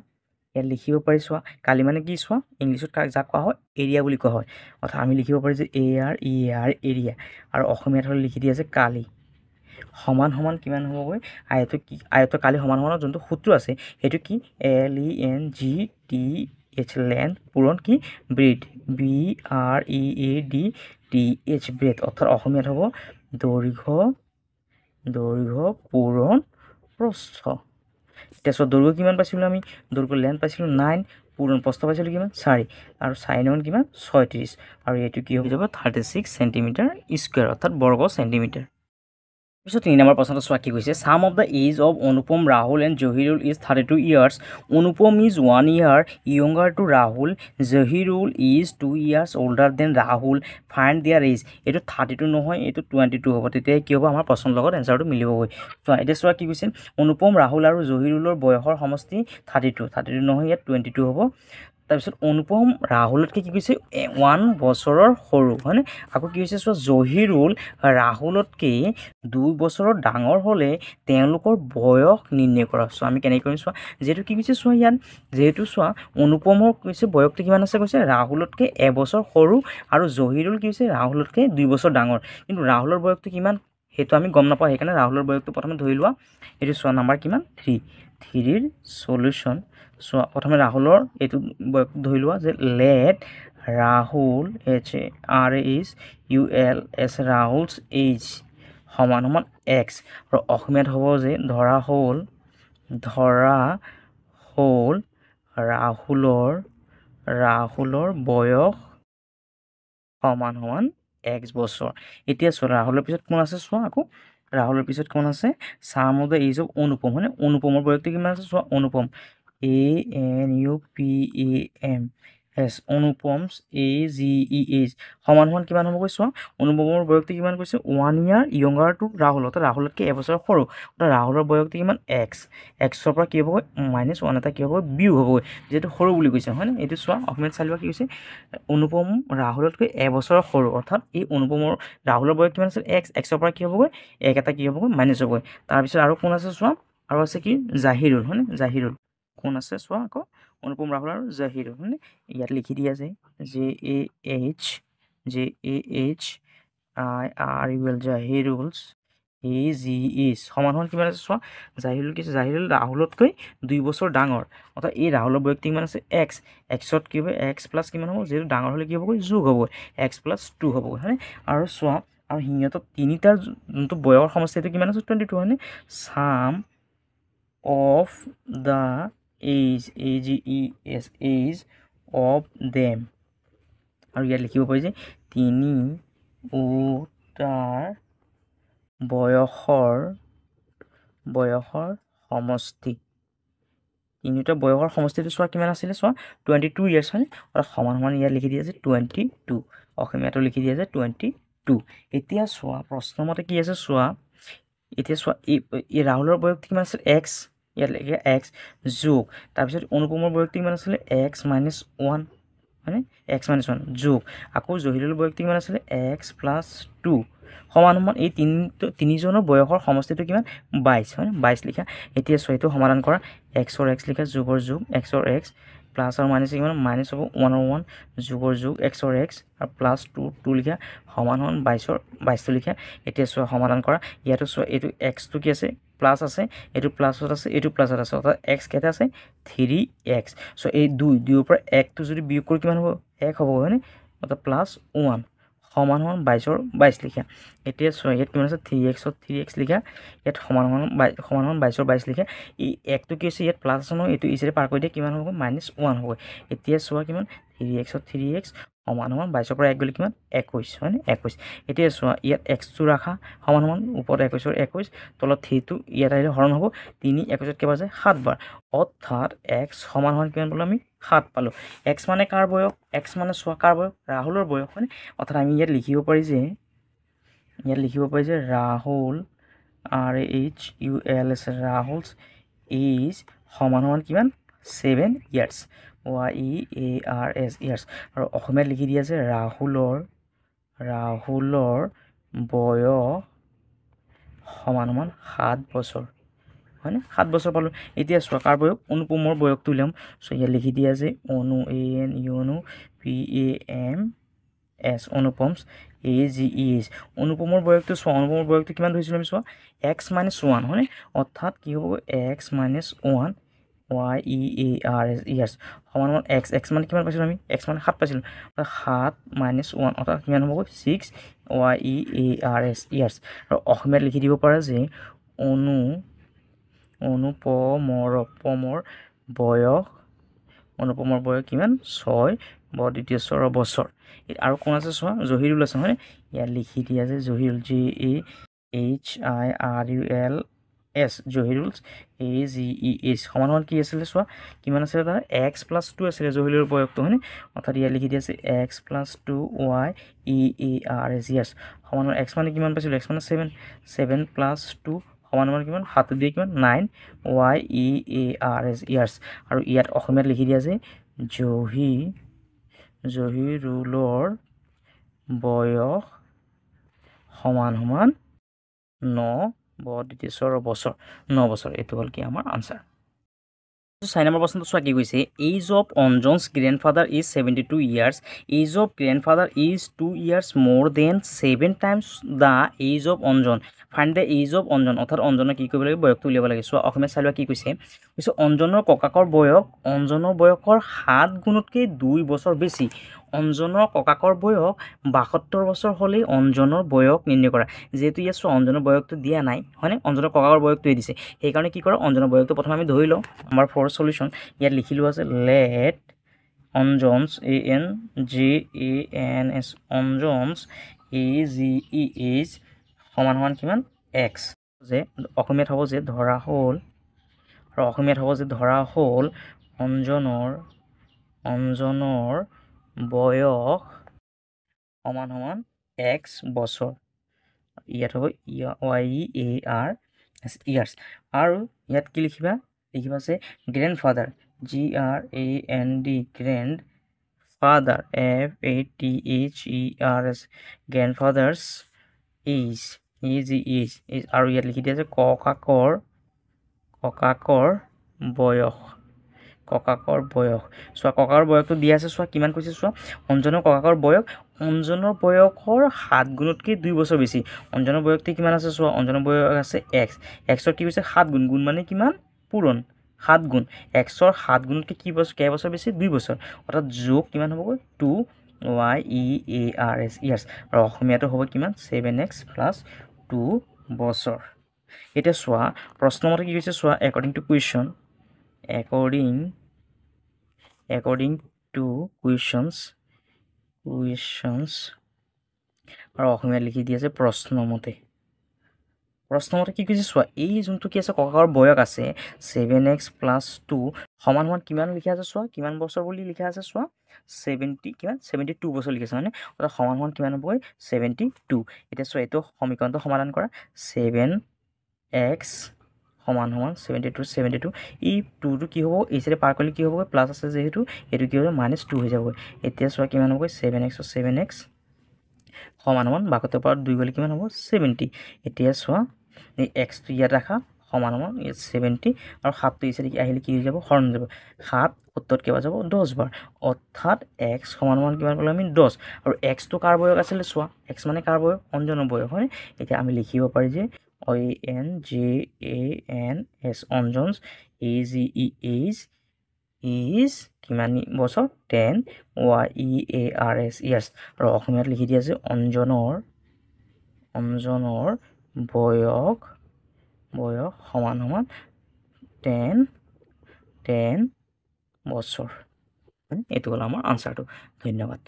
ইয়াত লিখিব পাৰি চোৱা কালি মানে কি চোৱা ইংলিছত যাক কোৱা হয় এৰিয়া বুলি কোৱা হয় অৰ্থাৎ আমি লিখিব পাৰি যে এৰিয়া আৰু অসমীয়াত হ'লে লিখি দিয়া আছে কালি সমান কিমান হ'বগৈ আয়তৰ কালি সমান যোনটো সূত্ৰ আছে সেইটো কি LENGTH লেন্থ পূৰণ কি ব্ৰেড BREADTH ব্ৰেড অৰ্থাৎ অসমীয়াত হ'ব দৈৰ্ঘ্য পূৰণ প্ৰস্থ এতিয়া চোৱা দৈৰ্ঘ্য কিমান পাইছিলোঁ আমি দৈৰ্ঘ্য লেন্থ পাইছিলোঁ 9 পূৰণ প্ৰস্থ পাইছিলোঁ কিমান 4 আৰু 4 9 কিমান 36 আৰু এইটো কি হৈ যাব 36 সেণ্টিমিটাৰ স্কুৱেৰ অৰ্থাৎ বৰ্গ সেণ্টিমিটাৰ পিছত 3 নম্বৰ প্ৰশ্নটো চোৱা কি কৈছে sum of the age of Anupam Rahul and Jahirul is 32 years Anupam is 1 year younger to Rahul Jahirul is 2 years older than Rahul find their age এইটো 32 নহয় এইটো 22 হ'ব তেতিয়া কি হ'ব আমাৰ প্ৰশ্নৰ লগত এনচাৰটো মিলিবগৈ চোৱা এতিয়া চোৱা কি কৈছে অনুপম ৰাহুল আৰু জহিৰুলৰ বয়সৰ সমষ্টি 32 নহয় ইয়াত 22 হ'ব তাৰপিছত অনুপম ৰাহুলতকৈ কি কৈছে 1 বছৰৰ সৰু হয়নে আকৌ কি হৈছে চোৱা জহিৰুল ৰাহুলতকৈ 2 বছৰৰ ডাঙৰ হ'লে তেওঁলোকৰ বয়স নিৰ্ণয় কৰা চোৱা আমি কেনেকৈ কৰিম চোৱা যিহেতু কি কৈছে চোৱা ইয়াত যিহেতু চোৱা অনুপমৰ কৈছে বয়সটো কিমান আছে কৈছে ৰাহুলতকৈ এবছৰ সৰু আৰু জহিৰুল কি হৈছে ৰাহুলতকৈ 2 বছৰ ডাঙৰ কিন্তু ৰাহুলৰ বয়সটো কিমান সেইটো আমি গম নাপাওঁ সেইকাৰণে ৰাহুলৰ বয়সটো প্ৰথমে ধৰি লোৱা এইটো চোৱা নাম্বাৰ কিমান 3ৰ সলিউশ্যন চোৱা প্ৰথমে ৰাহুলৰ এইটো বয়স ধৰি লোৱা যে লেট ৰাহুল HRAHULS ৰাহুলছ এইজ সমান x আৰু অসমীয়াত হ'ব যে ধৰা হ'ল ৰাহুলৰ বয়স সমান x বছৰ এতিয়া চোৱা ৰাহুলৰ পিছত কোন আছে চোৱা আকৌ ৰাহুলৰ পিছত কোন আছে সাম অফ দ্য এজ অফ অনুপম হয়নে অনুপমৰ বয়সটো কিমান আছে চোৱা অনুপম ANUPAM অনুপমছ AGEH সমান কিমান হ'বগৈ চোৱা অনুপমৰ বয়সটো কিমান কৈছে 1 ইয়াৰ ইয়ংগাৰ টু ৰাহুল অৰ্থাৎ ৰাহুলতকৈ এবছৰ সৰু অৰ্থাৎ ৰাহুলৰ বয়সটো কিমান এক্সৰ পৰা কি হ'বগৈ -1 এটা কি হ'বগৈ বিয়োগ হ'বগৈ যিহেতু সৰু বুলি কৈছে হয়নে এইটো চোৱা অসমীয়াত চাই লোৱা কি কৈছে অনুপম ৰাহুলতকৈ এবছৰৰ সৰু অৰ্থাৎ এই অনুপমৰ ৰাহুলৰ বয়স কিমান আছে এক্সৰ পৰা কি হ'বগৈ 1 এটা কি হ'বগৈ মাইনাছ হ'বগৈ তাৰপিছত আৰু কোন আছে চোৱা আৰু আছে কি জাহিৰুল হয়নে জাহিৰুল কোন আছে চোৱা আকৌ অনুপম ৰাহুল আৰু জাহিৰুল হয়নে ইয়াত লিখি দিয়া যায় JAHIRUL জাহিৰুলছ AGEH সমান কিমান আছে চোৱা জাহিৰুল কি জাহিৰুল ৰাহুলতকৈ 2 বছৰ ডাঙৰ অৰ্থাৎ এই ৰাহুলৰ বয়সটো কিমান আছে এক্সত কি হ'ব এক্স প্লাছ কিমান হ'ব যিহেতু ডাঙৰ হ'লে কি হ'বগৈ যোগ হ'ব x+2 হ'বগৈ হয়নে আৰু চোৱা আৰু সিহঁতৰ তিনিটাৰ যোনটো বয়সৰ সমষ্টি সেইটো কিমান আছে 22 হয়নে sum of the age AGES of them আৰু ইয়াত লিখিব পাৰি যে তিনিওটাৰ বয়সৰ সমষ্টি তিনিওটা বয়সৰ সমষ্টিটো চোৱা কিমান আছিলে চোৱা 22 ইয়াৰ্ছ হয়নে আৰু সমান ইয়াত লিখি দিয়া আছে 22 অসমীয়াটো লিখি দিয়া আছে 22 এতিয়া চোৱা প্ৰশ্নমতে কি আছে চোৱা এতিয়া চোৱা এই ৰাহুলৰ বয়সটো কিমান আছিল এক্স ইয়াত লিখে এক্স যোগ তাৰপিছত অনুপমৰ বয়সটো কিমান আছিলে x-1 হয়নে x-1 যোগ আকৌ জহিৰুলৰ বয়সটো কিমান আছিলে x+2 সমান এই তিনিজনৰ বয়সৰ সমষ্টিটো কিমান 22 হয় 22 লিখা এতিয়া চোৱা এইটো সমাধান কৰা xৰ x লিখা যোগৰ যোগ xৰ x প্লাছ আৰু মাইনাছ কিমান মাইনাছ হ'ব 1 যোগৰ যোগ xৰ x আৰু প্লাছ 2 লিখা সমান 22টো লিখা এতিয়া চোৱা সমাধান কৰা ইয়াতো চোৱা এইটো xটো কি আছে প্লাছ আছে এইটো প্লাছত আছে এইটো প্লাছত আছে অৰ্থাৎ x কেইটা আছে 3x চ' এই দুইৰ পৰা 1টো যদি বিয়োগ কৰি কিমান হ'ব 1 হ'ব হয়নে অৰ্থাৎ +1 সমান সমান 22ৰ 22 লিখা এতিয়া চোৱা ইয়াত কিমান আছে 3x ত 3x লিখা ইয়াত সমান সমান 22ৰ 22 লিখা এই একটো কি আছে ইয়াত প্লাছ আছে ন এইটো ইজিৰে পাৰ কৰি দিয়ে কিমান হ'ব -1 হ'ব এতিয়া চোৱা কিমান 3x ত 3x সমান সমান 22ৰ পৰা 1 গ'লে কিমান 21 হয়নে 21 এতিয়া চোৱা ইয়াত x টো ৰাখা সমান সমান ওপৰত 21ৰ 21 তলত 3 টো ইয়াত আহিলে হৰণ হ'ব 3 21ত কেইবাৰ যায় 7 বাৰ অৰ্থাৎ x সমান সমান কিমান পালো আমি 7 পালো x মানে কাৰ বয়স x মানে চোৱা কাৰ বয়স ৰাহুলৰ বয়স হয়নে অৰ্থাৎ আমি ইয়াত লিখিব পাৰি যে ৰাহুল RHULS ৰাহুলছ ইজ সমান সমান কিমান 7 ইয়াৰ্ছ YEARS ইয়াৰ্ছ আৰু অসমীয়াত লিখি দিয়া আছে ৰাহুলৰ বয়স সমান সমান 7 বছৰ হয়নে 7 বছৰ পালোঁ এতিয়া চোৱা কাৰ বয়স অনুপমৰ বয়সটো উলিয়াম চ' ইয়াত লিখি দিয়া আছে PAMS অনুপমছ AGES অনুপমৰ বয়সটো চোৱা অনুপমৰ বয়সটো কিমান ধৰিছিলোঁ আমি চোৱা x - 1 হয়নে অৰ্থাৎ কি হ'ব x - 1 YEARS ইয়াৰ্ছ সমান সমান x মানে কিমান পাইছিলোঁ আমি x মানে 7 পাইছিলোঁ 7 - 1 অৰ্থাৎ কিমান হ'ব 6 YEARS ইয়াৰ্ছ আৰু অসমীয়াত লিখি দিব পাৰা যে অনুপমৰ বয়স কিমান 6 দ্বিতীয় স্বৰৰ বছৰ আৰু কোন আছে চোৱা জহিৰুল আছে হয় ইয়াত লিখি দিয়া আছে জহিৰুল JAHIRULS জহিৰুলছ AGES সমান সমান কি আছিলে চোৱা কিমান আছিলে তাৰ x + 2 আছিলে জহিৰুলৰ বয়সটো হয়নে অৰ্থাৎ ইয়াত লিখি দিয়া আছে x + 2 YEARS ইয়াৰ্ছ সমান x মানে কিমান পাইছিলোঁ x মানে 7 + 2 সমান সমান কিমান 7 দিয়ে কিমান 9 YEARS ইয়াৰ্ছ আৰু ইয়াত অসমীয়াত লিখি দিয়া আছে জহিৰুলৰ বয়স সমান সমান 9 দ্বিতীয় স্বৰৰ বছৰ 9 বছৰ এইটো হ'ল কি আমাৰ আনসাৰ 6 নম্বৰ প্ৰশ্নটো চোৱা কি কৈছে age of Anjan's grandfather is 72 years age of grandfather is 2 years more than 7 times the age of Anjan find the age of Anjan অৰ্থাৎ অঞ্জনৰ কি কৰিব লাগে বয়সটো উলিয়াব লাগে চোৱা অসমীয়া চাই লোৱা কি কৈছে অঞ্জনৰ ককাকৰ বয়স অঞ্জনৰ বয়সৰ 7 গুণতকৈ 2 বছৰ বেছি অঞ্জনৰ ককাকৰ বয়স 72 বছৰ হ'লেই অঞ্জনৰ বয়স নিৰ্ণয় কৰা যেহেতু ইয়াত চোৱা অঞ্জনৰ বয়সটো দিয়া নাই হয়নে অঞ্জনৰ ককাকৰ বয়সটোৱে দিছে সেইকাৰণে কি কৰা অঞ্জনৰ বয়সটো প্ৰথমে আমি ধৰি লওঁ আমাৰ ফৰ সলিউশ্যন ইয়াত লিখিলোঁ আছে লেট অঞ্জনছ ANJANS অঞ্জনছ AGES সমান সমান কিমান x যে অসমীয়াত হ'ব যে ধৰা হ'ল অঞ্জনৰ বয়স সমান সমান x বছৰ ইয়াত হ'ব YEARS ইয়াৰ্ছ আৰু ইয়াত কি লিখিবা যে grandfather GRAND grandfather FATHERS grandfather's is EGES আৰু ইয়াত লিখি দিয়া আছে ককাকৰ বয়স চোৱা ককাকৰ বয়সটো দিয়া আছে চোৱা কিমান কৈছে চোৱা অঞ্জনৰ ককাকৰ বয়স অঞ্জনৰ বয়সৰ 7 গুণতকৈ 2 বছৰ বেছি অঞ্জনৰ বয়সটো কিমান আছে চোৱা অঞ্জনৰ বয়স আছে xৰ কি কৈছে 7 গুণ মানে কিমান পূৰণ 7 গুণ xৰ 7 গুণতকৈ কেইবছৰ বেছি 2 বছৰ অৰ্থাৎ যোগ কিমান হ'ব 2 YEARS ইয়াৰ্ছ আৰু অসমীয়াটো হ'ব কিমান 7x + 2 বছৰ এতিয়া চোৱা প্ৰশ্নমতে কি কৈছে চোৱা according to questions আৰু অসমীয়াত লিখি দি আছে প্ৰশ্নমতে কি কৈছে চোৱা এই যোনটো কি আছে ককাকৰ বয়স আছে 7x + 2 সমান সমান কিমান লিখা আছে চোৱা কিমান বছৰ বুলি লিখা আছে চোৱা 72 বছৰ লিখিছে হয়নে অৰ্থাৎ সমান সমান কিমান হ'ব 72 এতিয়া চোৱা এইটো সমীকৰণটো সমাধান কৰা 7x সমান সমান 72 এই 2টো কি হ'ব এই চাইডে পাৰ কৰিলে কি হ'ব প্লাছ আছে যেহেতু এইটো কি হ'ব -2 হৈ যাব এতিয়া চোৱা কিমান হ'ব 7x সমান সমান 72 পৰা 2 গ'লে কিমান হ'ব 70 এতিয়া চোৱা এই xটো ইয়াত ৰাখা সমান সমান ইয়াত 70 আৰু 7টো এই চাইডে আহিলে কি হৈ যাব হৰণ যাব 7 উত্তৰত কেইবাৰ যাব 10 বাৰ অৰ্থাৎ x সমান সমান কিমান পালোঁ আমি 10 আৰু xটো কাৰ বয়স আছিলে চোৱা x মানে কাৰ বয়স অঞ্জনৰ বয়স হয় এতিয়া আমি লিখিব পাৰি যে ONJANS অঞ্জনছ AGES ইজ কিমান বছৰ 10 YEARS ইয়াৰ্ছ আৰু অসমীয়াত লিখি দিয়া আছে অঞ্জনৰ বয়স সমান 10 বছৰ। এইটো হ'ল আমাৰ আনচাৰটো। ধন্যবাদ।